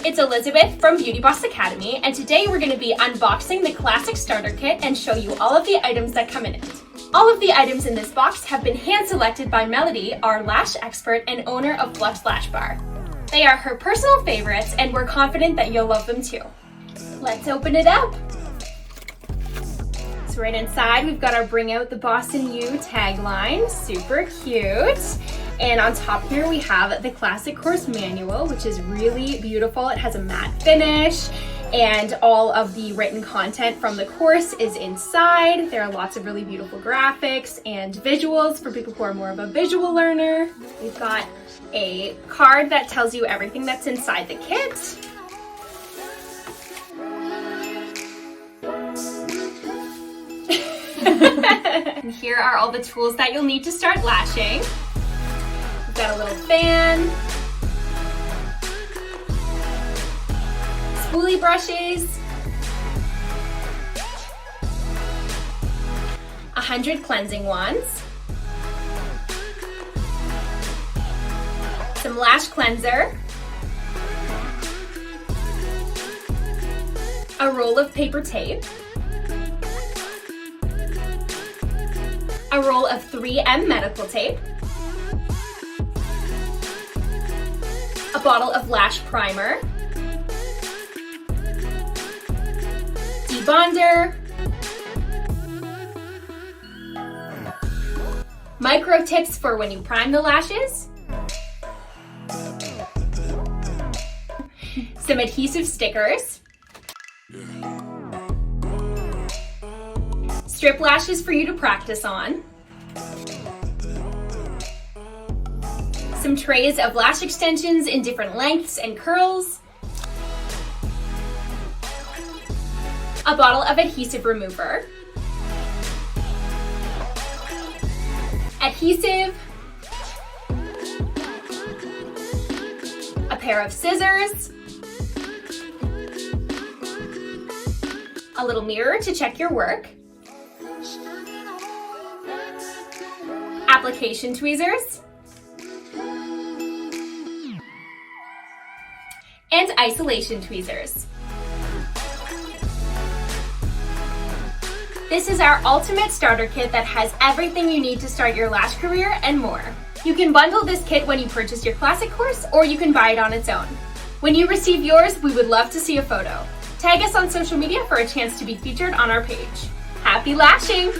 It's Elizabeth from Beauty Boss Academy, and today we're going to be unboxing the classic starter kit and show you all of the items that come in it. All of the items in this box have been hand selected by Melody, our lash expert and owner of Flux Lash Bar. They are her personal favorites, and we're confident that you'll love them too. Let's open it up. So right inside we've got our Bring Out the Boston You tagline, super cute. And on top here we have the classic course manual, which is really beautiful. It has a matte finish and all of the written content from the course is inside. There are lots of really beautiful graphics and visuals for people who are more of a visual learner. We've got a card that tells you everything that's inside the kit. And here are all the tools that you'll need to start lashing. We've got a little fan, spoolie brushes, 100 cleansing wands, some lash cleanser, a roll of paper tape, a roll of 3M medical tape, a bottle of lash primer, debonder, micro tips for when you prime the lashes, some adhesive stickers, strip lashes for you to practice on, some trays of lash extensions in different lengths and curls, a bottle of adhesive remover, adhesive, a pair of scissors, a little mirror to check your work, application tweezers, and isolation tweezers. This is our ultimate starter kit that has everything you need to start your lash career and more. You can bundle this kit when you purchase your classic course, or you can buy it on its own. When you receive yours, we would love to see a photo. Tag us on social media for a chance to be featured on our page. Happy lashing!